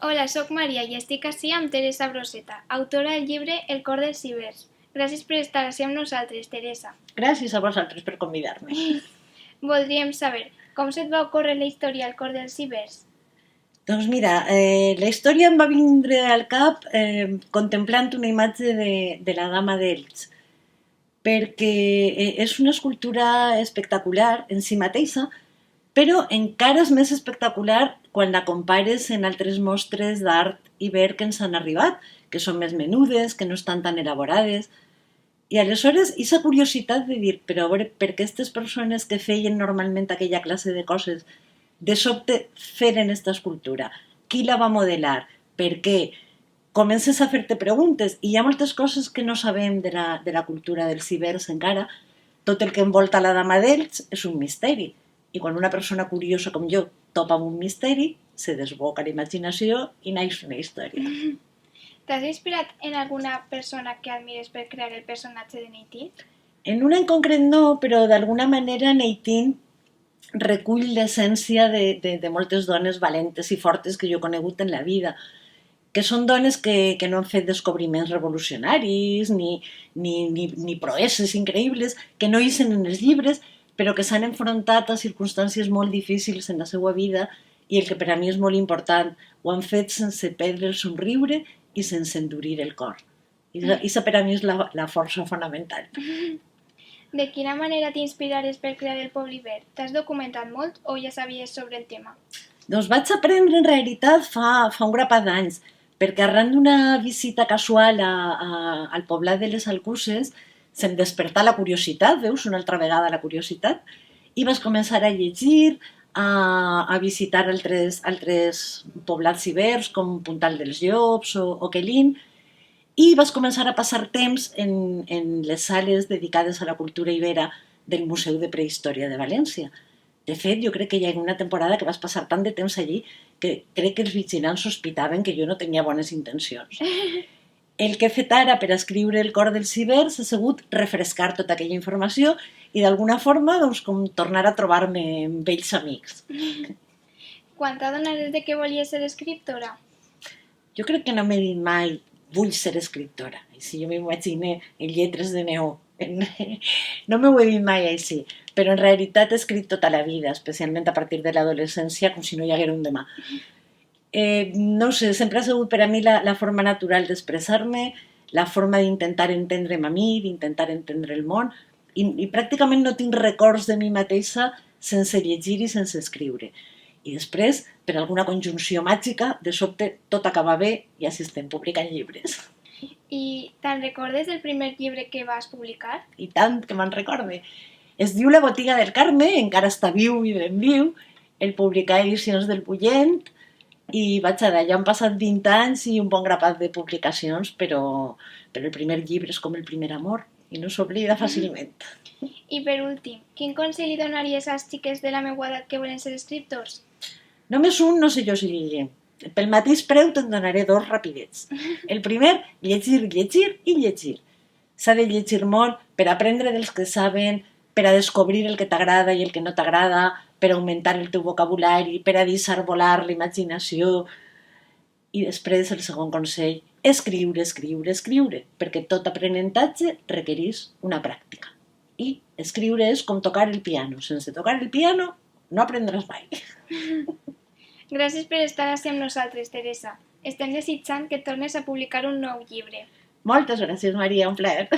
Hola, sóc Maria i estic ací amb Teresa Broseta, autora del llibre El cor dels cibers. Gràcies per estar ací amb nosaltres, Teresa. Gràcies a vosaltres per convidar-me. Voldríem saber, com se't va ocórrer la història El cor dels cibers? Doncs mira, la història em va vindre al cap contemplant una imatge de la Dama d'Elx, perquè és una escultura espectacular en si mateixa, però encara és més espectacular quan la compares en altres mostres d'art ibèric que ens han arribat, que són més menudes, que no estan tan elaborades. I aleshores, aquesta curiositat de dir, però a veure, per què aquestes persones que feien normalment aquella classe de coses de sobte feren aquesta escultura? Qui la va modelar? Per què? Comences a fer-te preguntes i hi ha moltes coses que no sabem de la cultura dels cibers encara. Tot el que envolta la Dama d'Elx és un misteri. I quan una persona curiosa com jo topa amb un misteri, se desboca la imaginació i naix una història. T'has inspirat en alguna persona que admires per crear el personatge de Neytiri? En una en concret no, però d'alguna manera Neytiri recull l'essència de moltes dones valentes i fortes que jo he conegut en la vida, que són dones que no han fet descobriments revolucionaris ni proeses increïbles, que no hicen en els llibres, però que s'han enfrontat a circumstàncies molt difícils en la seva vida i el que per a mi és molt important, ho han fet sense perdre el somriure i sense endurir el cor. I això per a mi és la força fonamental. De quina manera t'inspirares per crear el poble ibèric? T'has documentat molt o ja sabies sobre el tema? Doncs vaig aprendre en realitat fa un grapat d'anys, perquè arran d'una visita casual al poblat de les Alcuses se'm despertà la curiositat, veus, una altra vegada la curiositat, i vaig començar a llegir, a visitar altres poblats ibers com Puntal dels Llops o Quelín, i vaig començar a passar temps en les sales dedicades a la cultura ibera del Museu de Prehistòria de València. De fet, jo crec que hi ha una temporada que vas passar tant de temps allí que crec que els vigilants sospitaven que jo no tenia bones intencions. El que he fet ara per escriure El cor dels cibers ha sigut refrescar tota aquella informació i d'alguna forma doncs, com tornar a trobar-me amb vells amics. Quan t'adonares de que volies ser escriptora? Jo crec que no m'he dit mai vull ser escriptora. Si jo m'imagine en lletres de neó. No m'ho he dit mai així, però en realitat he escrit tota la vida, especialment a partir de l'adolescència, com si no hi haguera un demà. No sé, sempre ha sigut per a mi la forma natural d'expressar-me, la forma d'intentar entendre'm a mi, d'intentar entendre el món, i pràcticament no tinc records de mi mateixa sense llegir i sense escriure. I després, per alguna conjunció màgica, de sobte tot acaba bé i així estem publicant llibres. I te'n recordes del primer llibre que vas publicar? I tant que me'n recorde. Es diu La botiga del Carme, encara està viu i ben viu, el publicà a Edicions del Bullent, i vaig a d'allà han passat 20 anys i un bon grapat de publicacions, però el primer llibre és com el primer amor i no s'oblida fàcilment. I per últim, quin consell li donaries a les xiques de la meva edat que volen ser escriptors? Només un no sé jo si llegir. Pel mateix preu te'n donaré dos rapidets. El primer, llegir, llegir i llegir. S'ha de llegir molt per aprendre dels que saben, per a descobrir el que t'agrada i el que no t'agrada, per augmentar el teu vocabulari, per a deixar volar la imaginació. I després, el segon consell, escriure, escriure, escriure, perquè tot aprenentatge requereix una pràctica. I escriure és com tocar el piano. Sense tocar el piano no aprendràs mai. Gràcies per estar ací amb nosaltres, Teresa. Estem desitjant que tornes a publicar un nou llibre. Moltes gràcies, Maria, un plaer.